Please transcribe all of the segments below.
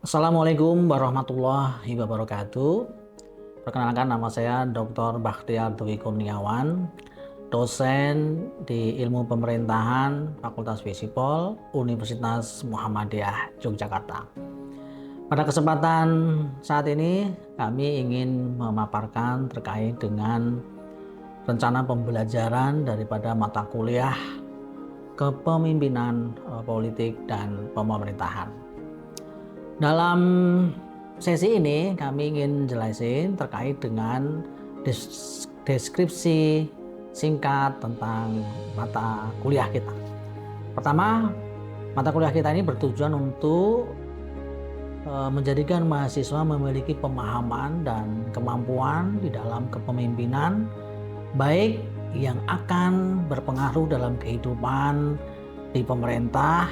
Assalamualaikum warahmatullahi wabarakatuh. Perkenalkan, nama saya Dr. Bakhtiar Dwi Kurniawan, dosen di Ilmu Pemerintahan Fakultas Visipol Universitas Muhammadiyah Yogyakarta. Pada kesempatan saat ini kami ingin memaparkan terkait dengan rencana pembelajaran daripada mata kuliah Kepemimpinan Politik dan Pemerintahan. Dalam sesi ini kami ingin jelasin terkait dengan deskripsi singkat tentang mata kuliah kita. Pertama, mata kuliah kita ini bertujuan untuk menjadikan mahasiswa memiliki pemahaman dan kemampuan di dalam kepemimpinan, baik yang akan berpengaruh dalam kehidupan di pemerintah,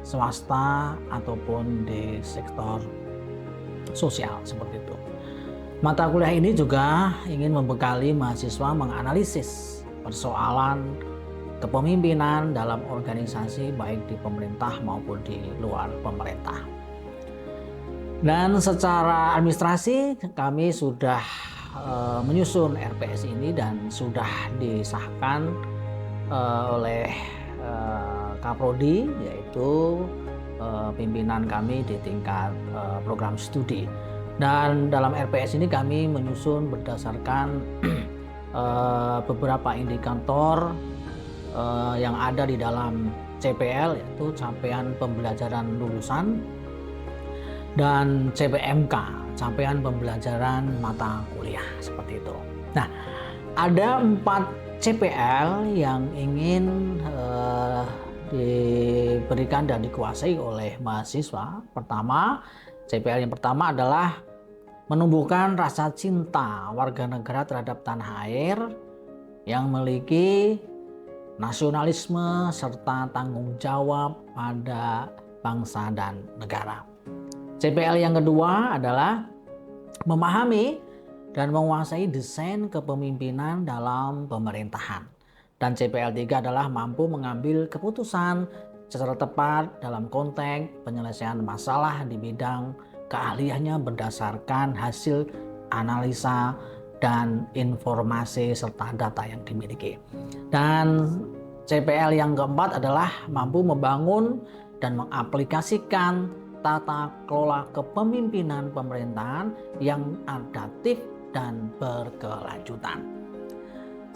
swasta, ataupun di sektor sosial seperti itu. Mata kuliah ini juga ingin membekali mahasiswa menganalisis persoalan kepemimpinan dalam organisasi baik di pemerintah maupun di luar pemerintah. Dan secara administrasi kami sudah menyusun RPS ini dan sudah disahkan oleh Kaprodi, yaitu pimpinan kami di tingkat program studi. Dan dalam RPS ini kami menyusun berdasarkan beberapa indikator yang ada di dalam CPL, yaitu capaian pembelajaran lulusan, dan CPMK, capaian pembelajaran mata kuliah, seperti itu. Nah, ada 4 CPL yang ingin diberikan dan dikuasai oleh mahasiswa. Pertama, CPL yang pertama adalah menumbuhkan rasa cinta warga negara terhadap tanah air yang memiliki nasionalisme serta tanggung jawab pada bangsa dan negara. CPL yang kedua adalah memahami dan menguasai desain kepemimpinan dalam pemerintahan. Dan CPL 3 adalah mampu mengambil keputusan secara tepat dalam konteks penyelesaian masalah di bidang keahliannya berdasarkan hasil analisa dan informasi serta data yang dimiliki. Dan CPL yang keempat adalah mampu membangun dan mengaplikasikan tata kelola kepemimpinan pemerintahan yang adaptif dan berkelanjutan.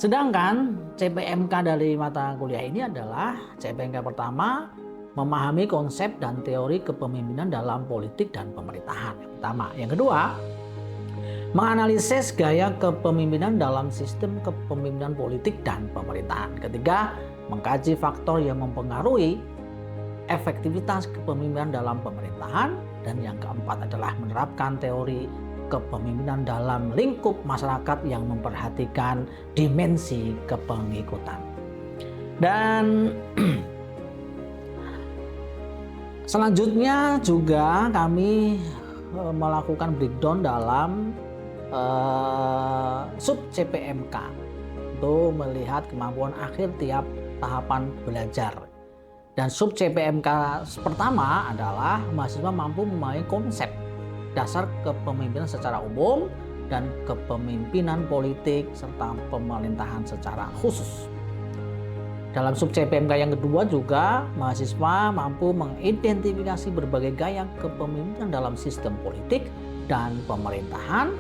Sedangkan CPMK dari mata kuliah ini adalah CPMK pertama, memahami konsep dan teori kepemimpinan dalam politik dan pemerintahan. Yang pertama. Yang kedua, menganalisis gaya kepemimpinan dalam sistem kepemimpinan politik dan pemerintahan. Ketiga, mengkaji faktor yang mempengaruhi efektivitas kepemimpinan dalam pemerintahan. Dan yang keempat adalah menerapkan teori kepemimpinan dalam lingkup masyarakat yang memperhatikan dimensi kepengikutan. Dan selanjutnya juga kami melakukan breakdown dalam sub CPMK untuk melihat kemampuan akhir tiap tahapan belajar. Dan sub CPMK pertama adalah mahasiswa mampu memahami konsep dasar kepemimpinan secara umum dan kepemimpinan politik serta pemerintahan secara khusus. Dalam sub CPMK yang kedua juga mahasiswa mampu mengidentifikasi berbagai gaya kepemimpinan dalam sistem politik dan pemerintahan.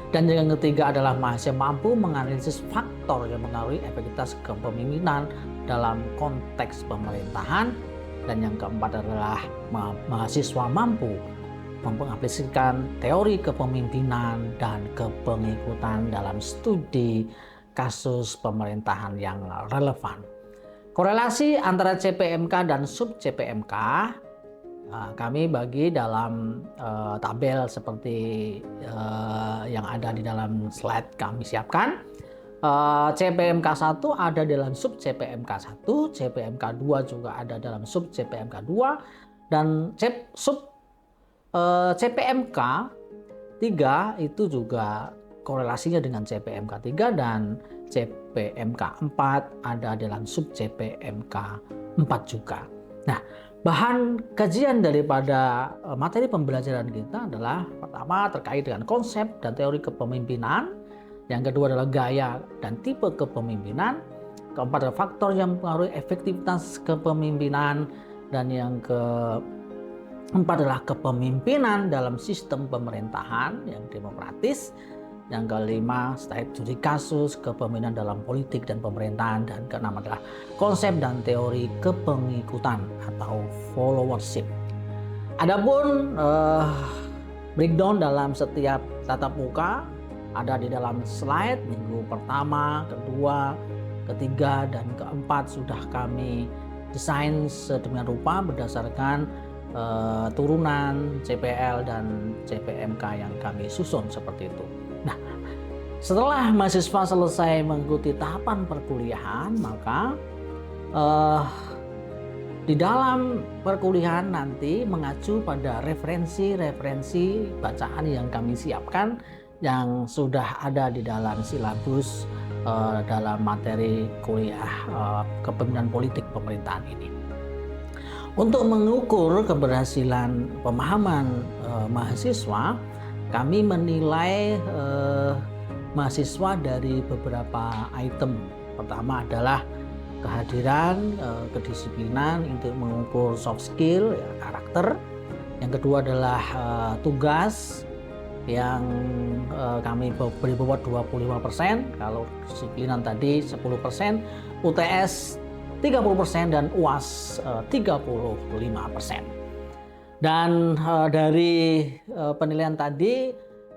Dan yang ketiga adalah mahasiswa mampu menganalisis faktor yang mengaruhi efektivitas kepemimpinan dalam konteks pemerintahan. Dan yang keempat adalah mahasiswa mampu mengaplikasikan teori kepemimpinan dan kepengikutan dalam studi kasus pemerintahan yang relevan. Korelasi antara CPMK dan sub CPMK kami bagi dalam tabel seperti yang ada di dalam slide kami siapkan. CPMK 1 ada dalam sub CPMK 1, CPMK 2 juga ada dalam sub CPMK 2, dan sub CPMK 3 itu juga korelasinya dengan CPMK 3, dan CPMK 4 ada dalam sub CPMK 4 juga. Nah, Bahan kajian daripada materi pembelajaran kita adalah pertama terkait dengan konsep dan teori kepemimpinan, yang kedua adalah gaya dan tipe kepemimpinan, keempat adalah faktor yang mempengaruhi efektivitas kepemimpinan, dan yang keempat adalah kepemimpinan dalam sistem pemerintahan yang demokratis. Yang kelima, studi kasus kepemimpinan dalam politik dan pemerintahan, dan keenam adalah konsep dan teori kepengikutan atau followership. Adapun breakdown dalam setiap tatap muka ada di dalam slide. Minggu pertama, kedua, ketiga, dan keempat sudah kami desain sedemikian rupa berdasarkan turunan CPL dan CPMK yang kami susun seperti itu. Nah, setelah mahasiswa selesai mengikuti tahapan perkuliahan, maka di dalam perkuliahan nanti mengacu pada referensi bacaan yang kami siapkan yang sudah ada di dalam silabus dalam materi kuliah kepemimpinan politik pemerintahan ini. Untuk mengukur keberhasilan pemahaman mahasiswa, kami menilai mahasiswa dari beberapa item. Pertama adalah kehadiran, kedisiplinan untuk mengukur soft skill, ya, karakter. Yang kedua adalah tugas yang kami beri bobot 25%, kalau disiplinan tadi 10%, UTS 30%, dan UAS 35%. Dan dari penilaian tadi,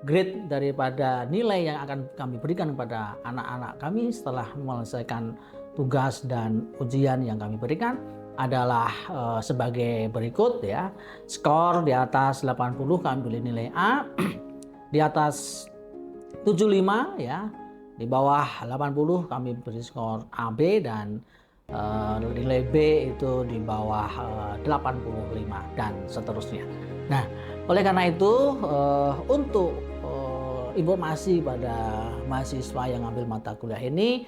grade daripada nilai yang akan kami berikan kepada anak-anak kami setelah menyelesaikan tugas dan ujian yang kami berikan adalah sebagai berikut, ya. Skor di atas 80 kami beri nilai A, di atas 75, ya, di bawah 80 kami beri skor AB, dan nilai B itu di bawah 85 dan seterusnya. Nah, oleh karena itu untuk informasi pada mahasiswa yang ambil mata kuliah ini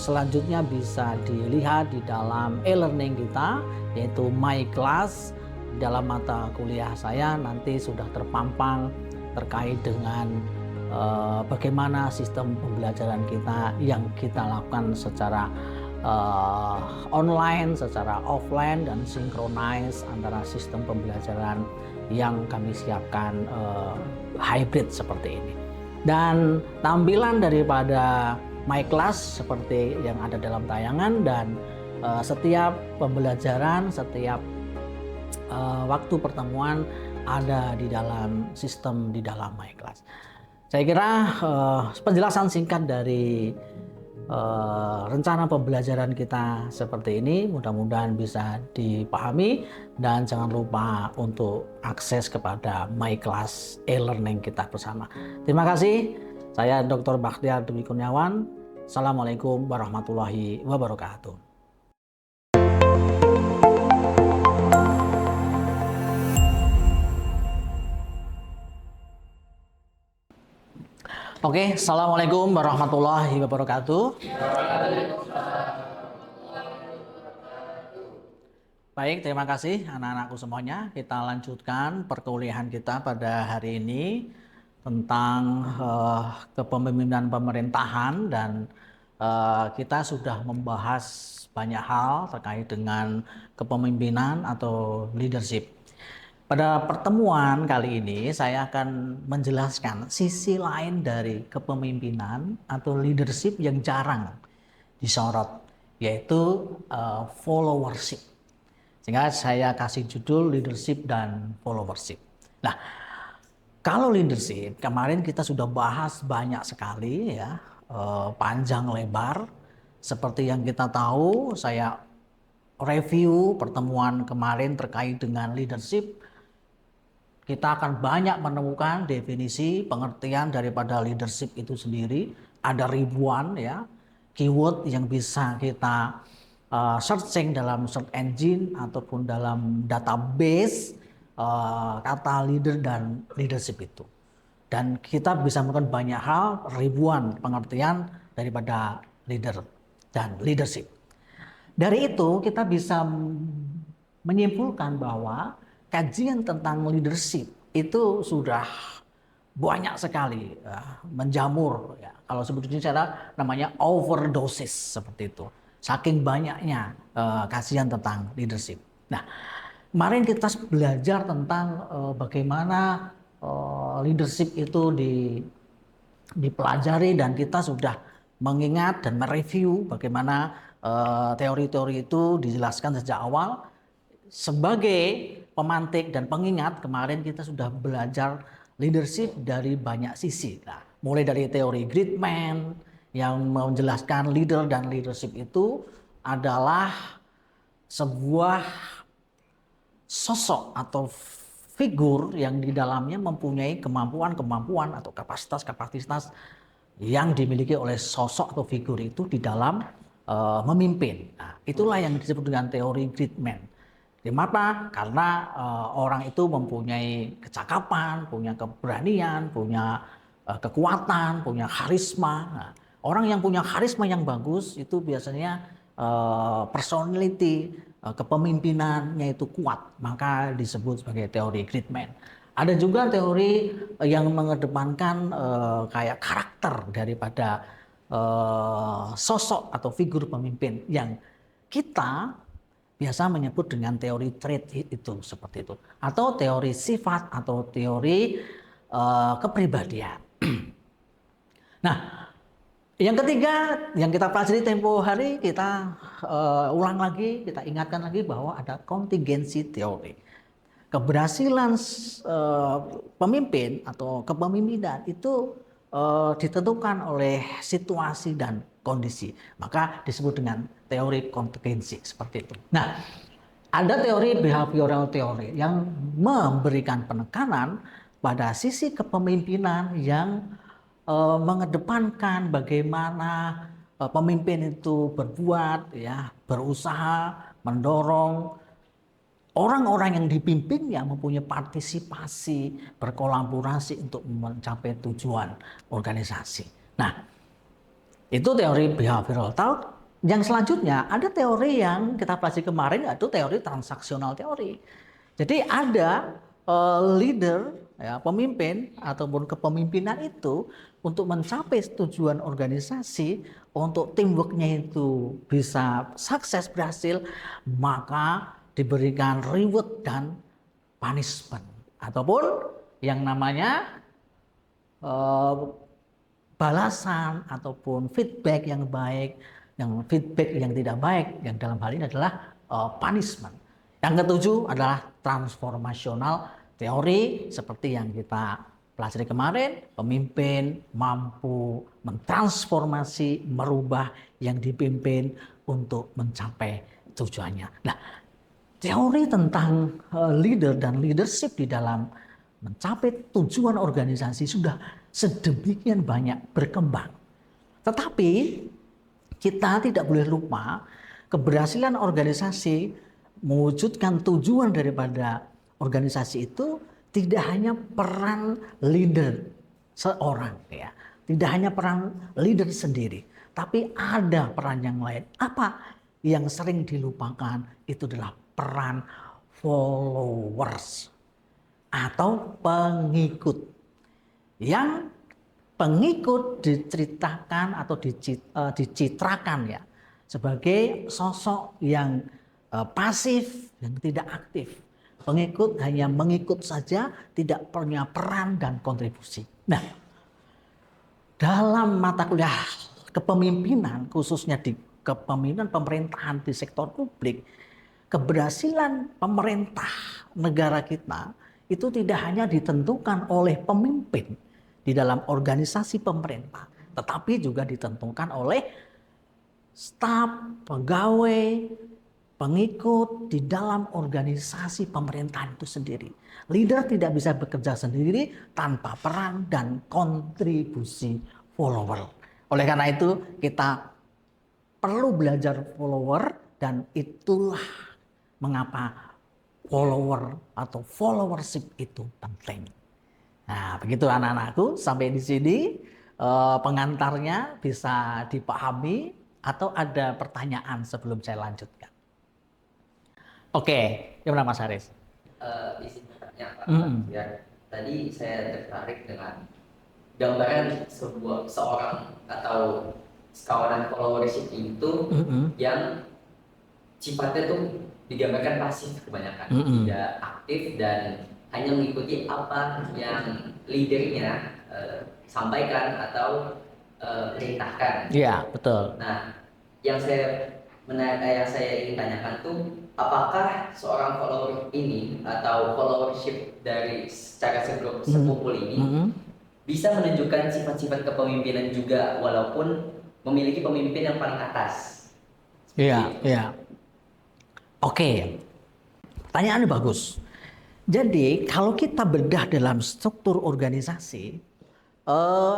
selanjutnya bisa dilihat di dalam e-learning kita, yaitu My Class. Dalam mata kuliah saya nanti sudah terpampang terkait dengan bagaimana sistem pembelajaran kita yang kita lakukan secara online, secara offline, dan sinkronis antara sistem pembelajaran yang kami siapkan hybrid seperti ini. Dan tampilan daripada My Class seperti yang ada dalam tayangan, dan setiap pembelajaran, setiap waktu pertemuan ada di dalam sistem di dalam My Class. Saya kira penjelasan singkat dari rencana pembelajaran kita seperti ini mudah-mudahan bisa dipahami, dan jangan lupa untuk akses kepada My Class e-learning kita bersama. Terima kasih. Saya Dr. Bakhtiar Dwi Kurniawan. Assalamualaikum warahmatullahi wabarakatuh. Oke, Assalamualaikum warahmatullahi wabarakatuh. Baik, terima kasih anak-anakku semuanya. Kita lanjutkan perkuliahan kita pada hari ini tentang kepemimpinan pemerintahan, dan kita sudah membahas banyak hal terkait dengan kepemimpinan atau leadership. Pada pertemuan kali ini saya akan menjelaskan sisi lain dari kepemimpinan atau leadership yang jarang disorot, yaitu followership. Sehingga saya kasih judul leadership dan followership. Nah, kalau leadership kemarin kita sudah bahas banyak sekali, ya, panjang lebar. Seperti yang kita tahu, saya review pertemuan kemarin terkait dengan leadership. Kita akan banyak menemukan definisi pengertian daripada leadership itu sendiri. Ada ribuan, ya, keyword yang bisa kita searching dalam search engine ataupun dalam database kata leader dan leadership itu. Dan kita bisa melakukan banyak hal, ribuan pengertian daripada leader dan leadership. Dari itu kita bisa menyimpulkan bahwa kajian tentang leadership itu sudah banyak sekali menjamur ya. Kalau sebetulnya cara namanya overdosis seperti itu. Saking banyaknya kajian tentang leadership. Nah, kemarin kita belajar tentang bagaimana leadership itu dipelajari dan kita sudah mengingat dan mereview bagaimana teori-teori itu dijelaskan sejak awal. Sebagai pemantik dan pengingat, kemarin kita sudah belajar leadership dari banyak sisi. Nah, mulai dari teori Gridman yang menjelaskan leader dan leadership itu adalah sebuah sosok atau figur yang di dalamnya mempunyai kemampuan-kemampuan atau kapasitas-kapasitas yang dimiliki oleh sosok atau figur itu di dalam memimpin. Nah, itulah yang disebut dengan teori Gridman. Kenapa? Karena orang itu mempunyai kecakapan, punya keberanian, punya kekuatan, punya karisma. Nah, orang yang punya karisma yang bagus itu biasanya personality, kepemimpinannya itu kuat, maka disebut sebagai teori Gridman. Ada juga teori yang mengedepankan kayak karakter daripada sosok atau figur pemimpin yang kita biasa menyebut dengan teori trait itu seperti itu, atau teori sifat atau teori kepribadian. Nah, yang ketiga yang kita pelajari tempo hari, kita ulang lagi, kita ingatkan lagi bahwa ada kontingensi teori. Keberhasilan pemimpin atau kepemimpinan itu ditentukan oleh situasi dan kondisi. Maka disebut dengan teori kontingensi seperti itu. Nah, ada teori behavioral teori yang memberikan penekanan pada sisi kepemimpinan yang mengedepankan bagaimana pemimpin itu berbuat, ya, berusaha, mendorong orang-orang yang dipimpinnya mempunyai partisipasi, berkolaborasi untuk mencapai tujuan organisasi. Nah, itu teori behavioral. Yang selanjutnya ada teori yang kita pelajari kemarin, yaitu teori transaksional teori. Jadi ada leader, ya, pemimpin ataupun kepemimpinan itu untuk mencapai tujuan organisasi, untuk teamworknya itu bisa sukses berhasil, maka diberikan reward dan punishment ataupun yang namanya balasan ataupun feedback yang baik, yang feedback yang tidak baik, yang dalam hal ini adalah punishment. Yang ketujuh adalah transformasional teori seperti yang kita pelajari kemarin, pemimpin mampu mentransformasi, merubah yang dipimpin untuk mencapai tujuannya. Nah, teori tentang leader dan leadership di dalam mencapai tujuan organisasi sudah sedemikian banyak berkembang. Tetapi kita tidak boleh lupa keberhasilan organisasi mewujudkan tujuan daripada organisasi itu tidak hanya peran leader seorang, ya, tidak hanya peran leader sendiri, tapi ada peran yang lain. Apa yang sering dilupakan itu adalah peran followers atau pengikut. Yang pengikut diceritakan atau dicitrakan ya sebagai sosok yang pasif, yang tidak aktif. Pengikut hanya mengikut saja, tidak punya peran dan kontribusi. Nah, dalam mata kuliah kepemimpinan, khususnya di kepemimpinan pemerintahan di sektor publik, keberhasilan pemerintah negara kita itu tidak hanya ditentukan oleh pemimpin di dalam organisasi pemerintah, tetapi juga ditentukan oleh staf, pegawai, pengikut di dalam organisasi pemerintahan itu sendiri. Leader tidak bisa bekerja sendiri tanpa peran dan kontribusi follower. Oleh karena itu kita perlu belajar follower, dan itulah mengapa follower atau followership itu penting. Nah, begitu anak-anakku, sampai di sini pengantarnya bisa dipahami atau ada pertanyaan sebelum saya lanjutkan? Oke, gimana Mas Haris? Izin bertanya Pak, Mm-mm. ya tadi saya tertarik dengan gambaran seorang atau sekawanan followership itu Mm-mm. yang sifatnya tuh digambarkan pasif kebanyakan, Mm-mm. tidak aktif dan hanya mengikuti apa yang leadernya sampaikan atau perintahkan. Iya, betul. Nah, yang saya ingin tanyakan tuh, apakah seorang follower ini atau followership dari secara sekumpul ini Mm-mm. bisa menunjukkan sifat-sifat kepemimpinan juga walaupun memiliki pemimpin yang paling atas. Iya, Seperti itu. iya. Oke, pertanyaannya bagus. Jadi, kalau kita bedah dalam struktur organisasi,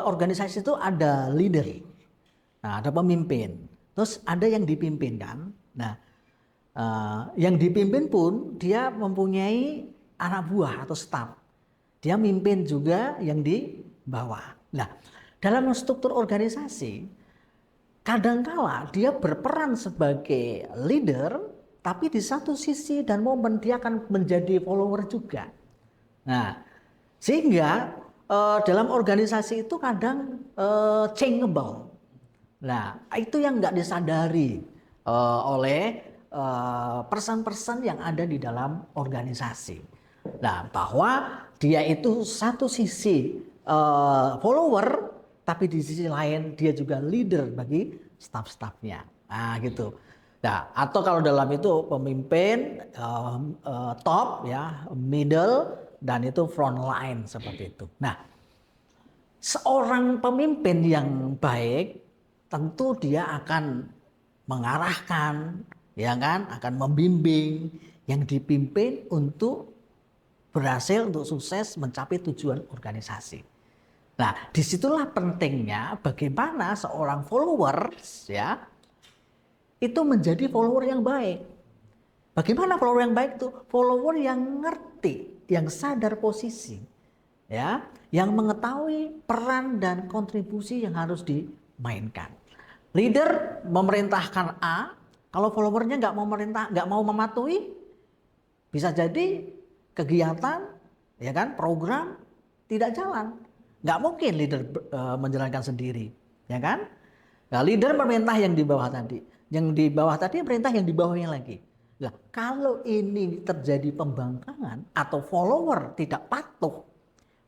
organisasi itu ada leader, nah, ada pemimpin, terus ada yang dipimpin kan. Nah, yang dipimpin pun dia mempunyai anak buah atau staf. Dia mimpin juga yang di bawah. Nah, dalam struktur organisasi, kadangkala dia berperan sebagai leader, tapi di satu sisi dan momen dia akan menjadi follower juga. Nah, sehingga dalam organisasi itu kadang changeable. Nah, itu yang nggak disadari oleh person-person yang ada di dalam organisasi. Nah, bahwa dia itu satu sisi follower, tapi di sisi lain dia juga leader bagi staff-staffnya. Nah, gitu. Nah, atau kalau dalam itu pemimpin top ya, middle dan itu front line seperti itu. Nah, seorang pemimpin yang baik tentu dia akan mengarahkan, ya kan, akan membimbing yang dipimpin untuk berhasil untuk sukses mencapai tujuan organisasi. Nah, disitulah pentingnya bagaimana seorang followers ya itu menjadi follower yang baik. Bagaimana follower yang baik itu? Follower yang ngerti, yang sadar posisi, ya, yang mengetahui peran dan kontribusi yang harus dimainkan. Leader memerintahkan A, kalau followernya nggak mau mematuhi, bisa jadi kegiatan, ya kan, program tidak jalan. Nggak mungkin leader menjalankan sendiri, ya kan? Nah, leader memerintah yang di bawah tadi, yang di bawah tadi perintah yang di bawahnya lagi. Nah, kalau ini terjadi pembangkangan atau follower tidak patuh,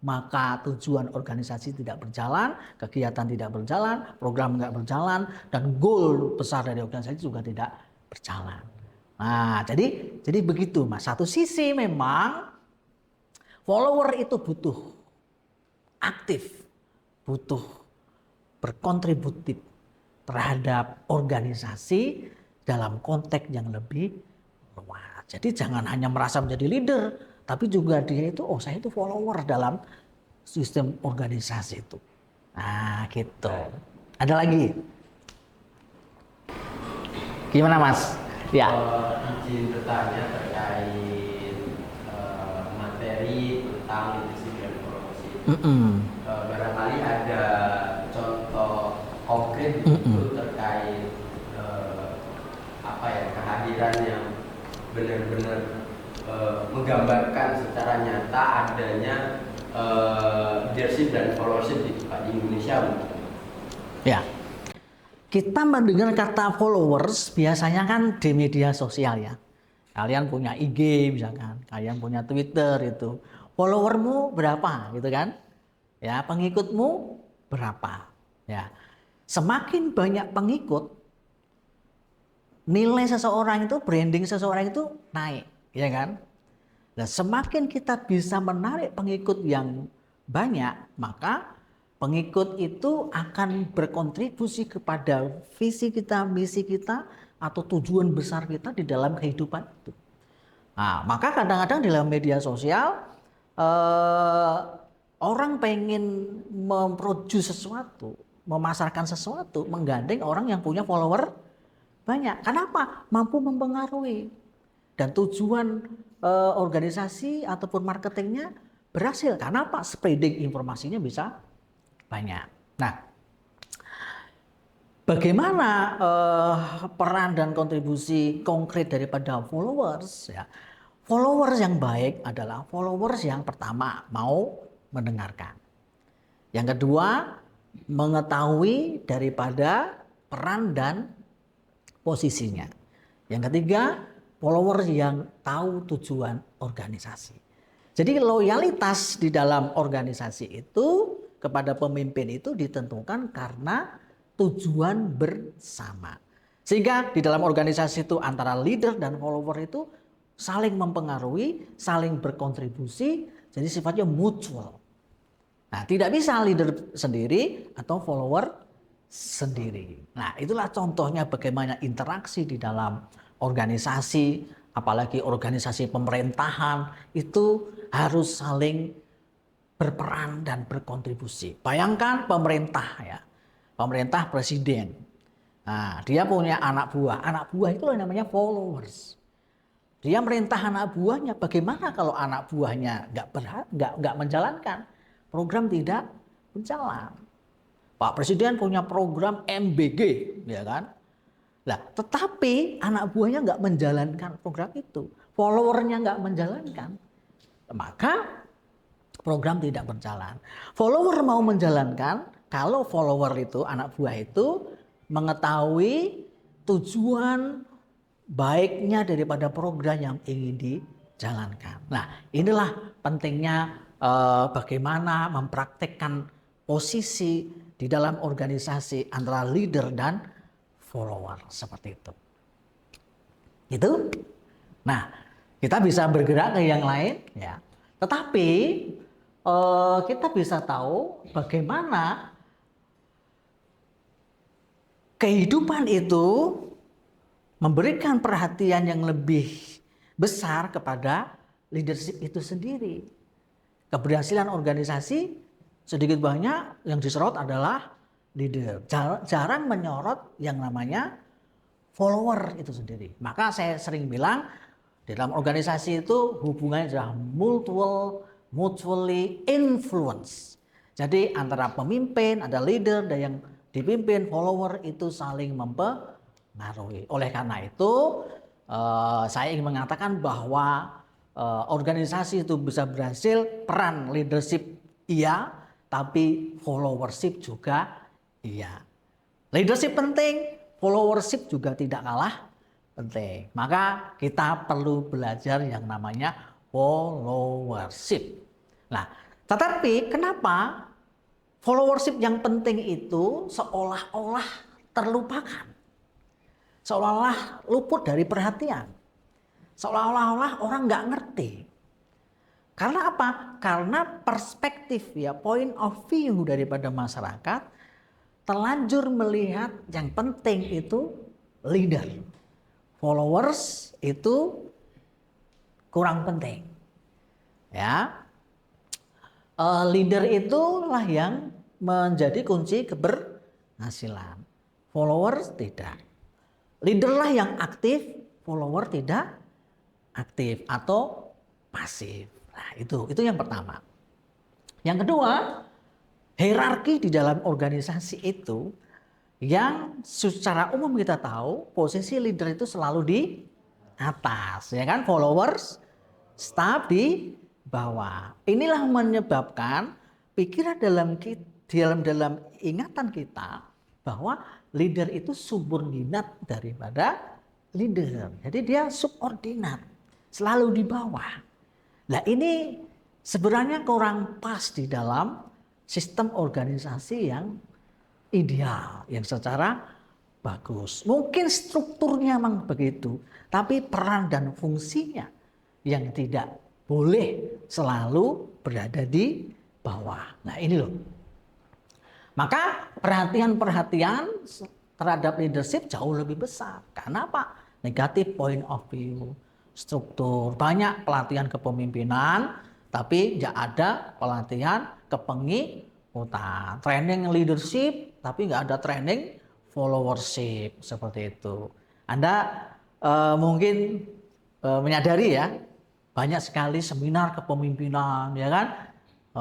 maka tujuan organisasi tidak berjalan, kegiatan tidak berjalan, program nggak berjalan, dan goal besar dari organisasi juga tidak berjalan. Nah, jadi begitu, Mas. Satu sisi memang follower itu butuh aktif, butuh berkontributif terhadap organisasi dalam konteks yang lebih luas. Jadi jangan hanya merasa menjadi leader, tapi juga dia itu, oh saya itu follower dalam sistem organisasi itu. Nah gitu. Ada lagi? Gimana Mas? Ya. Izin bertanya terkait materi tentang leadership dan followership. Barangkali ada contoh konkret itu terkait apa ya, kehadiran yang benar-benar menggambarkan secara nyata adanya leadership dan followership di Indonesia. Ya. Kita mendengar kata followers biasanya kan di media sosial ya. Kalian punya IG misalkan, kalian punya Twitter itu. Followermu berapa gitu kan? Ya, pengikutmu berapa? Ya. Semakin banyak pengikut, nilai seseorang itu, branding seseorang itu naik, ya kan? Nah, semakin kita bisa menarik pengikut yang banyak, maka pengikut itu akan berkontribusi kepada visi kita, misi kita, atau tujuan besar kita di dalam kehidupan itu. Nah, maka kadang-kadang dalam media sosial orang pengen memproduce sesuatu, memasarkan sesuatu, menggandeng orang yang punya follower banyak. Kenapa? Mampu mempengaruhi. Dan tujuan organisasi ataupun marketingnya berhasil. Karena apa? Spreading informasinya bisa banyak. Nah, bagaimana peran dan kontribusi konkret daripada followers ya. Followers yang baik adalah followers yang pertama mau mendengarkan. Yang kedua, mengetahui daripada peran dan posisinya. Yang ketiga, followers yang tahu tujuan organisasi. Jadi loyalitas di dalam organisasi itu kepada pemimpin itu ditentukan karena tujuan bersama. Sehingga di dalam organisasi itu antara leader dan follower itu saling mempengaruhi, saling berkontribusi, jadi sifatnya mutual. Nah, tidak bisa leader sendiri atau follower sendiri. Nah, itulah contohnya bagaimana interaksi di dalam organisasi, apalagi organisasi pemerintahan, itu harus saling berperan dan berkontribusi. Bayangkan pemerintah ya, pemerintah presiden. Nah, dia punya anak buah itu namanya followers. Dia merintah anak buahnya, bagaimana kalau anak buahnya nggak menjalankan? Program tidak berjalan. Pak Presiden punya program MBG, ya kan? Nah, tetapi anak buahnya nggak menjalankan program itu, followernya nggak menjalankan, maka program tidak berjalan. Follower mau menjalankan, kalau follower itu, anak buah itu mengetahui tujuan baiknya daripada program yang ingin dijalankan. Nah, inilah pentingnya bagaimana mempraktekkan posisi di dalam organisasi antara leader dan follower seperti itu. Gitu. Nah, kita bisa bergerak ke yang lain, ya. Tetapi kita bisa tahu bagaimana kehidupan itu memberikan perhatian yang lebih besar kepada leadership itu sendiri. Keberhasilan organisasi sedikit banyak yang disorot adalah leader. Jarang menyorot yang namanya follower itu sendiri. Maka saya sering bilang di dalam organisasi itu hubungannya adalah mutually influence. Jadi antara pemimpin, ada leader dan yang dipimpin follower itu saling mempengaruhi. Oleh karena itu saya ingin mengatakan bahwa organisasi itu bisa berhasil, peran leadership iya, tapi followership juga iya. Leadership penting, followership juga tidak kalah penting. Maka kita perlu belajar yang namanya followership. Nah, tetapi kenapa followership yang penting itu seolah-olah terlupakan? Seolah-olah luput dari perhatian. Seolah-olah orang nggak ngerti. Karena apa? Karena perspektif ya, point of view daripada masyarakat terlanjur melihat yang penting itu leader. Followers itu kurang penting. Ya. Leader itulah yang menjadi kunci keberhasilan. Followers tidak. Leaderlah yang aktif, follower tidak aktif atau pasif. Nah, itu yang pertama. Yang kedua, hierarki di dalam organisasi itu yang secara umum kita tahu posisi leader itu selalu di atas, ya kan? Followers, staff di bawah. Inilah menyebabkan pikiran dalam ingatan kita bahwa leader itu subordinat daripada leader. Jadi dia subordinat, selalu di bawah. Nah, ini sebenarnya kurang pas di dalam sistem organisasi yang ideal, yang secara bagus. Mungkin strukturnya memang begitu, tapi peran dan fungsinya yang tidak boleh selalu berada di bawah. Nah, ini loh. Maka perhatian-perhatian terhadap leadership jauh lebih besar. Karena apa? Negatif point of view, struktur. Banyak pelatihan kepemimpinan, tapi tidak ada pelatihan kepengikutan. Training leadership, tapi nggak ada training followership. Seperti itu. Anda mungkin menyadari ya, banyak sekali seminar kepemimpinan, ya kan?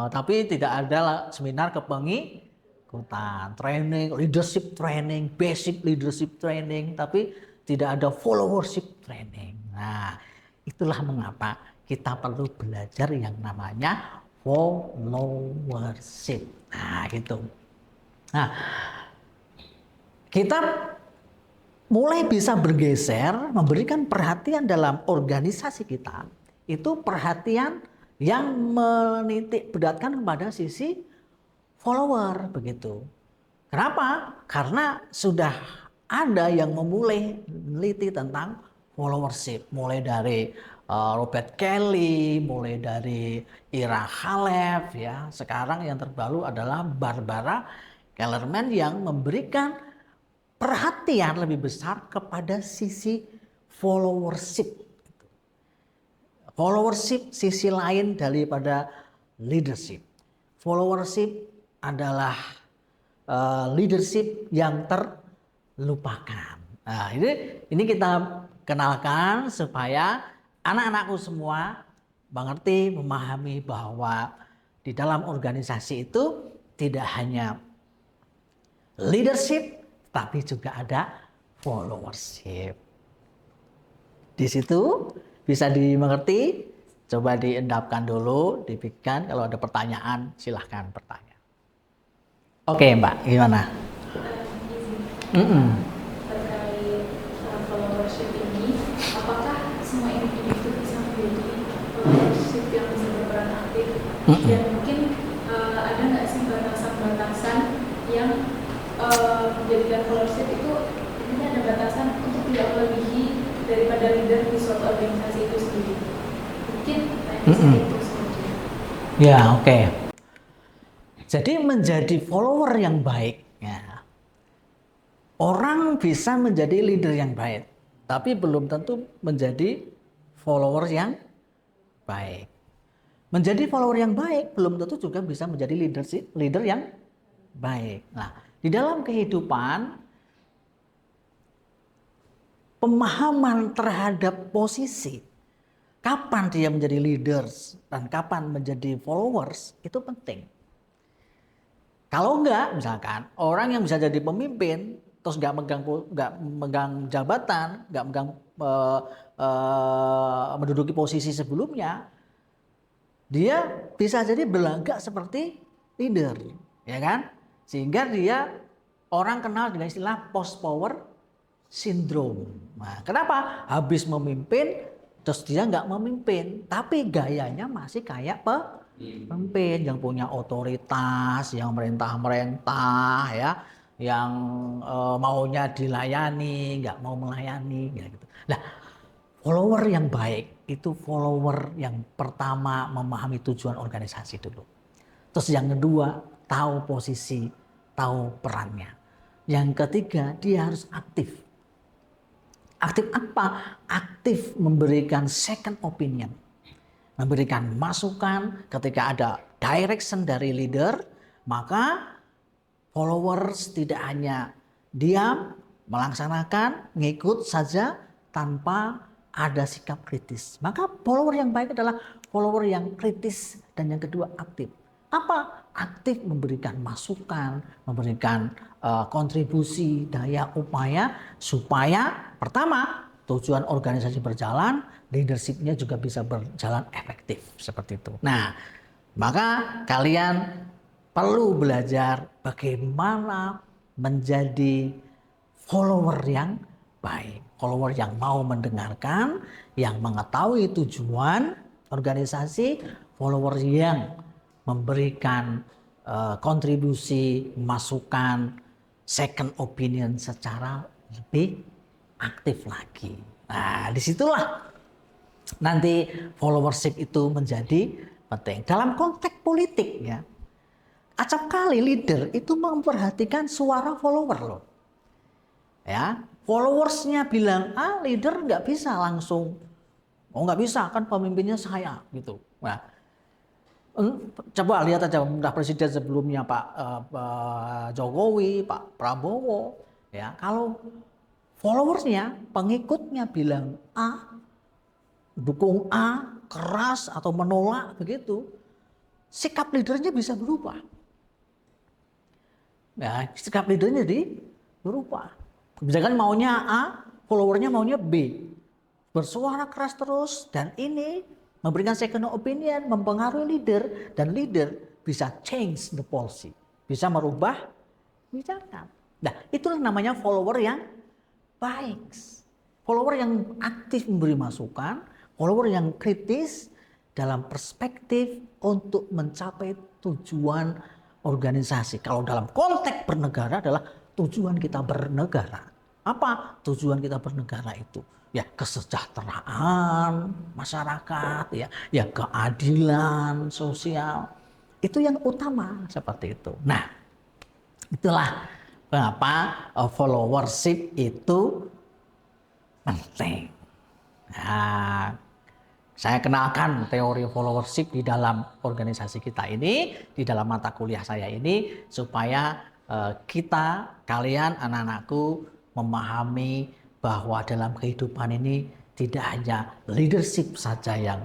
Tapi tidak ada seminar kepemimpinan. ikutan training, leadership training, basic leadership training, tapi tidak ada followership training. Nah, itulah mengapa kita perlu belajar yang namanya followership. Nah, gitu. Nah, kita mulai bisa bergeser, memberikan perhatian dalam organisasi kita, itu perhatian yang menitik beratkan kepada sisi follower, begitu. Kenapa? Karena sudah ada yang memulai meneliti tentang followership, mulai dari Robert Kelly, mulai dari Ira Halef, ya. Sekarang yang terbaru adalah Barbara Kellerman yang memberikan perhatian lebih besar kepada sisi followership. Followership sisi lain daripada leadership. Followership adalah leadership yang terlupakan. Nah, ini kita kenalkan supaya anak-anakku semua mengerti, memahami bahwa di dalam organisasi itu tidak hanya leadership, tapi juga ada followership. Di situ bisa dimengerti, coba diendapkan dulu, dipikirkan. Kalau ada pertanyaan, silahkan bertanya. Oke, Mbak, gimana? Terkait followership ini, apakah semua individu bisa memiliki followership yang bisa berperan aktif? Dan mungkin ada nggak sih batasan-batasan yang menjadikan followership itu ini ada batasan untuk tidak melebihi daripada leader di suatu organisasi itu sendiri? Mungkin itu saja. Ya, oke. Jadi menjadi follower yang baik, ya. Orang bisa menjadi leader yang baik, tapi belum tentu menjadi follower yang baik. Menjadi follower yang baik belum tentu juga bisa menjadi leader yang baik. Nah, di dalam kehidupan, pemahaman terhadap posisi, kapan dia menjadi leaders dan kapan menjadi followers, itu penting. Kalau enggak, misalkan orang yang bisa jadi pemimpin terus nggak megang jabatan, nggak megang menduduki posisi sebelumnya, dia bisa jadi berlagak seperti leader, ya kan? Sehingga dia orang kenal dengan istilah post power syndrome. Nah, kenapa? Habis memimpin terus dia nggak memimpin, tapi gayanya masih kayak pemimpin yang punya otoritas, yang merintah-merintah, ya, yang maunya dilayani, nggak mau melayani, gitu. Nah, follower yang baik itu follower yang pertama memahami tujuan organisasi dulu. Terus yang kedua tahu posisi, tahu perannya. Yang ketiga dia harus aktif. Aktif apa? Aktif memberikan second opinion. Memberikan masukan ketika ada direction dari leader, maka followers tidak hanya diam, melaksanakan, ngikut saja tanpa ada sikap kritis. Maka follower yang baik adalah follower yang kritis dan yang kedua aktif. Apa? Aktif memberikan masukan, memberikan kontribusi, daya upaya supaya pertama tujuan organisasi berjalan, leadership-nya juga bisa berjalan efektif seperti itu. Nah, maka kalian perlu belajar bagaimana menjadi follower yang baik, follower yang mau mendengarkan, yang mengetahui tujuan organisasi, follower yang memberikan kontribusi, masukan, second opinion secara lebih aktif lagi. Nah, disitulah nanti followership itu menjadi penting. Dalam konteks politik, ya, acap kali leader itu memperhatikan suara follower loh. Ya, followersnya bilang leader nggak bisa langsung, nggak bisa kan pemimpinnya saya gitu. Nah, coba lihat aja presiden sebelumnya Pak Jokowi, Pak Prabowo, ya, kalau followersnya, pengikutnya bilang dukung A, keras atau menolak begitu, sikap leadernya bisa berubah. Ya, sikap leadernya jadi berubah. Misalkan maunya A, followernya maunya B. Bersuara keras terus dan ini memberikan second opinion, mempengaruhi leader dan leader bisa change the policy, bisa merubah kebijakan. Nah, itulah namanya follower yang baik. Follower yang aktif memberi masukan, follower yang kritis dalam perspektif untuk mencapai tujuan organisasi. Kalau dalam konteks bernegara adalah tujuan kita bernegara. Apa tujuan kita bernegara itu? Ya kesejahteraan masyarakat, ya keadilan sosial. Itu yang utama seperti itu. Nah, itulah mengapa followership itu penting. Nah, saya kenalkan teori followership di dalam organisasi kita ini, di dalam mata kuliah saya ini, supaya kalian, anak-anakku memahami bahwa dalam kehidupan ini tidak hanya leadership saja yang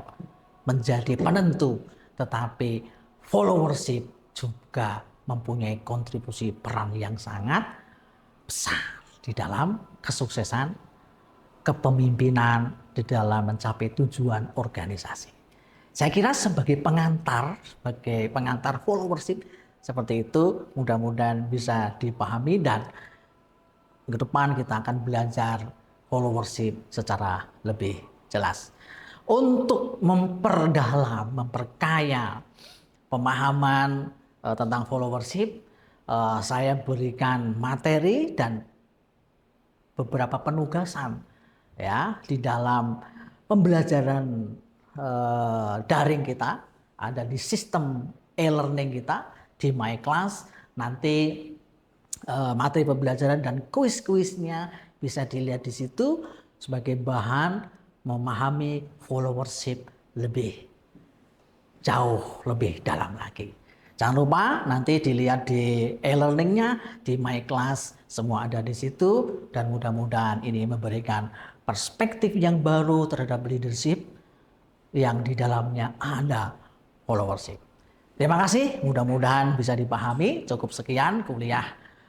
menjadi penentu, tetapi followership juga mempunyai kontribusi peran yang sangat besar di dalam kesuksesan kepemimpinan di dalam mencapai tujuan organisasi. Saya kira sebagai pengantar followership seperti itu mudah-mudahan bisa dipahami dan ke depan kita akan belajar followership secara lebih jelas. Untuk memperdalam, memperkaya pemahaman tentang followership, saya berikan materi dan beberapa penugasan ya di dalam pembelajaran daring kita, ada di sistem e-learning kita di My Class. Nanti materi pembelajaran dan kuis-kuisnya bisa dilihat di situ sebagai bahan memahami followership lebih jauh, lebih dalam lagi. Jangan lupa nanti dilihat di e-learningnya, di My Class, semua ada di situ dan mudah-mudahan ini memberikan perspektif yang baru terhadap leadership yang di dalamnya ada followership. Terima kasih, mudah-mudahan bisa dipahami. Cukup sekian kuliah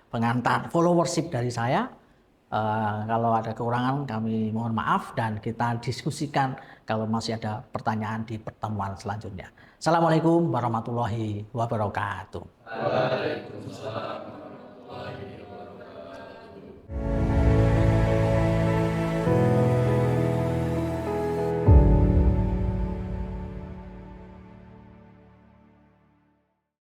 pengantar followership dari saya. Kalau ada kekurangan kami mohon maaf dan kita diskusikan kalau masih ada pertanyaan di pertemuan selanjutnya. Assalamualaikum warahmatullahi wabarakatuh. Waalaikumsalam.